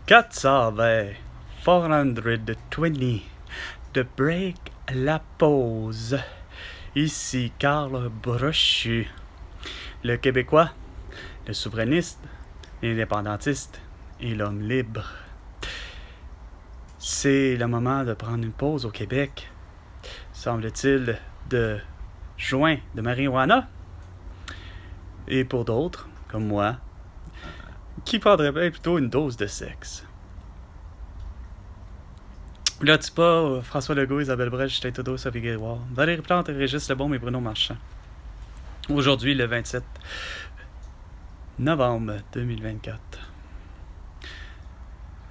420, 420, de break la pause. Ici Carl Brochu, le Québécois, le souverainiste, l'indépendantiste et l'homme libre. C'est le moment de prendre une pause au Québec, semble-t-il, de joint de marijuana. Et pour d'autres, comme moi, qui prendraient bien plutôt une dose de sexe. Là, tu pas François Legault, Isabelle Brèche, Justin Trudeau, Sophie Grégoire, Valérie Plante, Régis Lebaume et Bruno Marchand. Aujourd'hui, le 27 novembre 2024.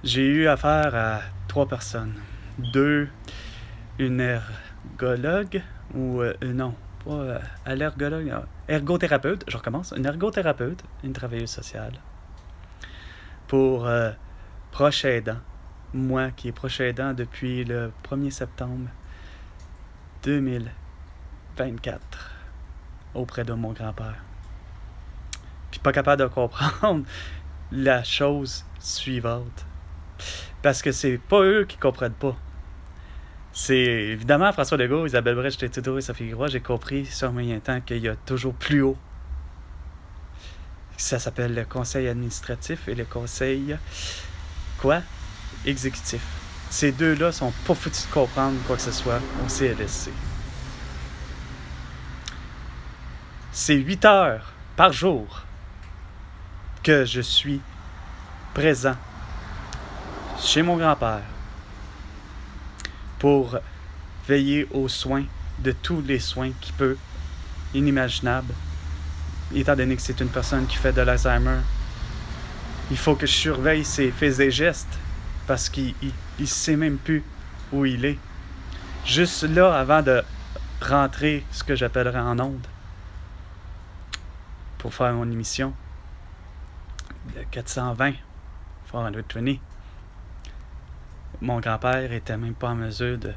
J'ai eu affaire à 3 personnes. 2, une ergologue, ou non, pas allergologue, ergothérapeute, je recommence, une ergothérapeute, une travailleuse sociale. Pour proche aidant, moi qui est proche aidant depuis le 1er septembre 2024 auprès de mon grand-père. Puis pas capable de comprendre la chose suivante. Parce que c'est pas eux qui comprennent pas. C'est évidemment François Legault, Isabelle Brèche, Justin Trudeau et Sophie Grégoire, j'ai compris sur moyen temps qu'il y a toujours plus haut. Ça s'appelle le conseil administratif et le conseil exécutif. Ces deux-là sont pas foutus de comprendre quoi que ce soit au CLSC. C'est 8 heures par jour que je suis présent chez mon grand-père pour veiller aux soins, de tous les soins qui peuvent, inimaginables, étant donné que c'est une personne qui fait de l'Alzheimer. Il faut que je surveille ses faits et gestes parce qu'il ne sait même plus où il est. Juste là, avant de rentrer ce que j'appellerais en onde pour faire mon émission de 420, 420, mon grand-père était même pas en mesure de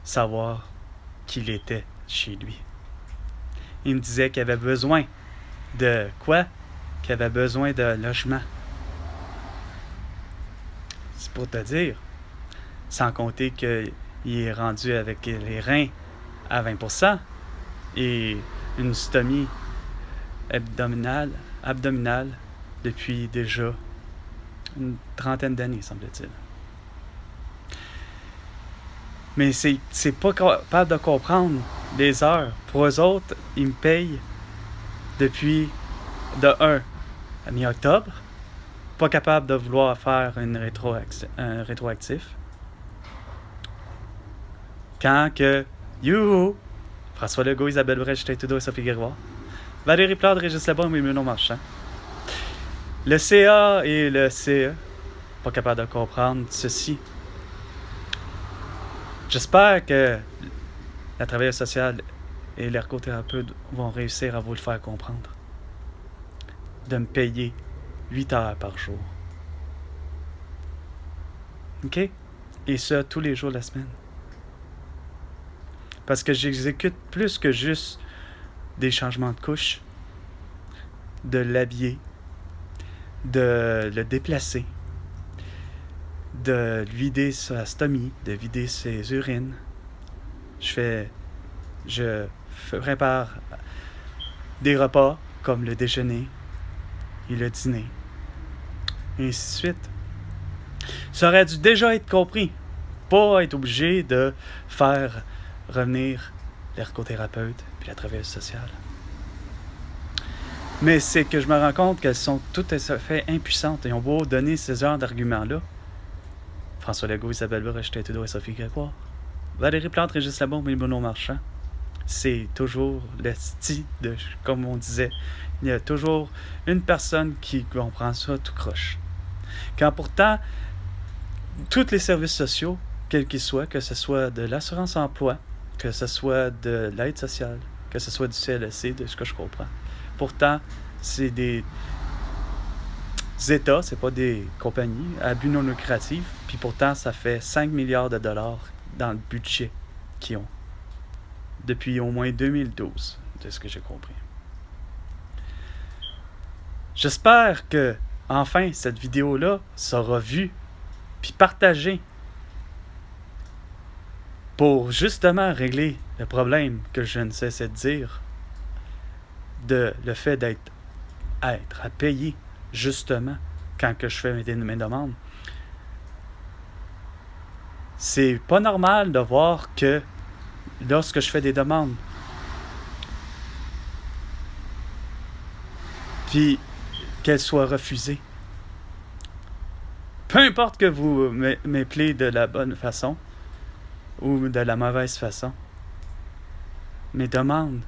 savoir qu'il était chez lui. Il me disait qu'il avait besoin de quoi? Qu'il avait besoin de logement. C'est pour te dire. Sans compter qu'il est rendu avec les reins à 20% et une stomie abdominale depuis déjà une 30aine d'années, semble-t-il. Mais c'est pas capable de comprendre les heures. Pour eux autres, ils me payent depuis à mi-octobre. Pas capable de vouloir faire un rétroactif. Quand que, François Legault, Isabelle Brèche, Justin Trudeau et Sophie Grégoire, Valérie Plante, Régis Lebaume et Bruno Marchand. Le CA et le CE, pas capable de comprendre ceci. J'espère que la travailleuse sociale et l'ergothérapeute vont réussir à vous le faire comprendre. De me payer 8 heures par jour. OK? Et ça, tous les jours de la semaine. Parce que j'exécute plus que juste des changements de couche, de l'habiller, de le déplacer, de vider sa stomie, de vider ses urines. Je prépare des repas comme le déjeuner et le dîner, et ainsi de suite. Ça aurait dû déjà être compris, pas être obligé de faire revenir l'ergothérapeute puis la travailleuse sociale. Mais c'est que je me rends compte qu'elles sont toutes à fait impuissantes et ont beau donner ce genre d'arguments-là. François Legault, Isabelle Brèche, Justin Trudeau et Sophie Grégoire. Valérie Plante, Régis Lebaume et Bruno Marchand. C'est toujours le style de, comme on disait, il y a toujours une personne qui comprend ça tout croche. Quand pourtant, tous les services sociaux, quels qu'ils soient, que ce soit de l'assurance-emploi, que ce soit de l'aide sociale, que ce soit du CLSC, de ce que je comprends, pourtant, c'est des États, c'est pas des compagnies à but non lucratif, puis pourtant, ça fait 5 milliards de dollars dans le budget qu'ils ont. Depuis au moins 2012, de ce que j'ai compris. J'espère que, enfin, cette vidéo-là sera vue puis partager pour justement régler le problème que je ne cessais de dire de le fait d'être à payer justement quand que je fais mes demandes. C'est pas normal de voir que lorsque je fais des demandes, puis qu'elles soient refusées, peu importe que vous m'appelez de la bonne façon ou de la mauvaise façon, mes demandes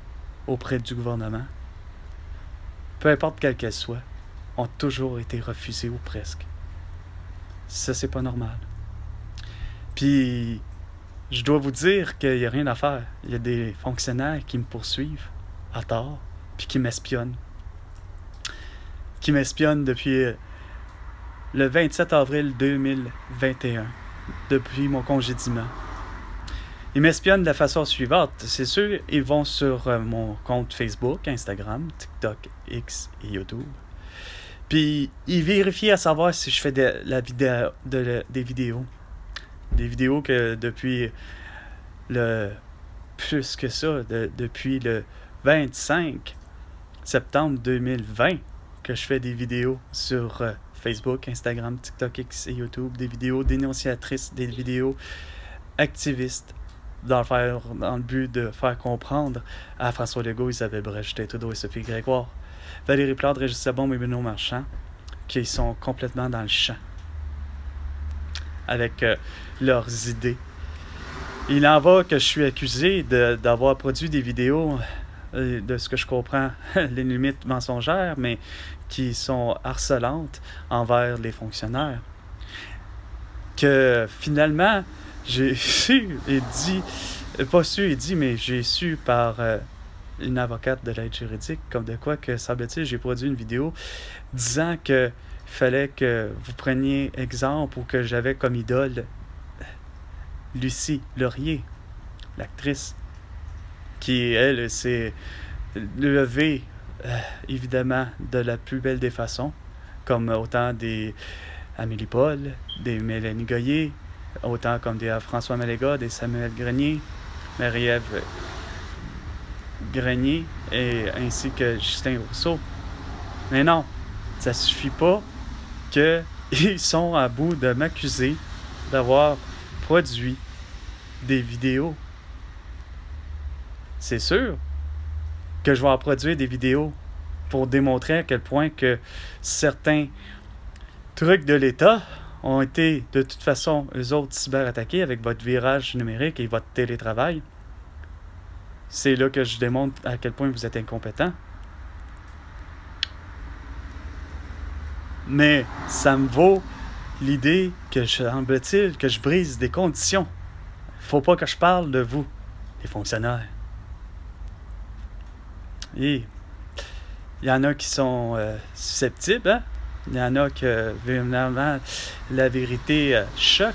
auprès du gouvernement, peu importe quelles qu'elles soient, ont toujours été refusées ou presque. Ça, c'est pas normal. Puis, je dois vous dire qu'il n'y a rien à faire. Il y a des fonctionnaires qui me poursuivent à tort, puis qui m'espionnent. Qui m'espionnent depuis le 27 avril 2021, depuis mon congédiement. Ils m'espionnent de la façon suivante. C'est sûr, ils vont sur mon compte Facebook, Instagram, TikTok, X et YouTube. Puis, ils vérifient à savoir si je fais des vidéos. Des vidéos que depuis plus que ça, depuis le 25 septembre 2020, que je fais des vidéos sur Facebook, Instagram, TikTok, X et YouTube, des vidéos dénonciatrices, des vidéos activistes, dans le but de faire comprendre à François Legault, Isabelle Brèche, Justin Trudeau et Sophie Grégoire, Valérie Plante, Régis Labaume et Benoît Marchand, qui sont complètement dans le champ avec leurs idées. Il en va que je suis accusé d'avoir produit des vidéos, de ce que je comprends, les limites mensongères, mais qui sont harcelantes envers les fonctionnaires. Que finalement, j'ai su et dit, pas su et dit, mais j'ai su par une avocate de l'aide juridique, comme de quoi que, semble-t-il, j'ai produit une vidéo disant que il fallait que vous preniez exemple ou que j'avais comme idole Lucie Laurier, l'actrice, qui, elle, s'est levée, évidemment, de la plus belle des façons, comme autant des Amélie Paul, des Mélanie Goyer, autant comme des François Maléga, des Samuel Grenier, Marie-Ève Grenier, et ainsi que Justin Rousseau. Mais non, ça suffit pas qu'ils sont à bout de m'accuser d'avoir produit des vidéos. C'est sûr que je vais en produire des vidéos pour démontrer à quel point que certains trucs de l'État ont été de toute façon eux autres cyberattaqués avec votre virage numérique et votre télétravail. C'est là que je démontre à quel point vous êtes incompétent. Mais ça me vaut l'idée que semble-t-il que je brise des conditions. Faut pas que je parle de vous, les fonctionnaires. Et il y en a qui sont susceptibles, hein? Il y en a que, évidemment, la vérité choque.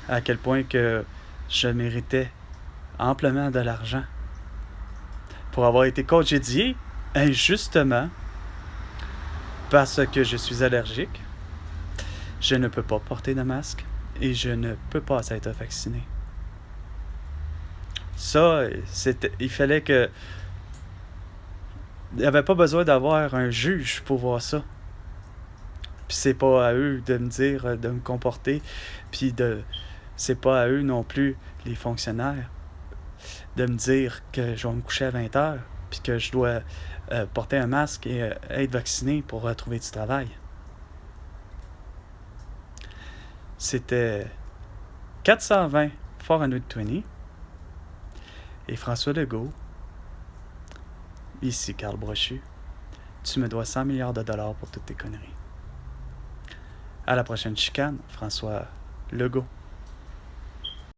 À quel point que je méritais amplement de l'argent pour avoir été congédié injustement parce que je suis allergique. Je ne peux pas porter de masque et je ne peux pas être vacciné. Ça, il fallait que... Il n'y avait pas besoin d'avoir un juge pour voir ça. Puis c'est pas à eux de me dire, de me comporter, puis c'est pas à eux non plus, les fonctionnaires, de me dire que je vais me coucher à 20h, puis que je dois porter un masque et être vacciné pour retrouver du travail. C'était 420 420 et François Legault. Ici, Carl Brochu. Tu me dois 100 milliards de dollars pour toutes tes conneries. À la prochaine chicane, François Legault.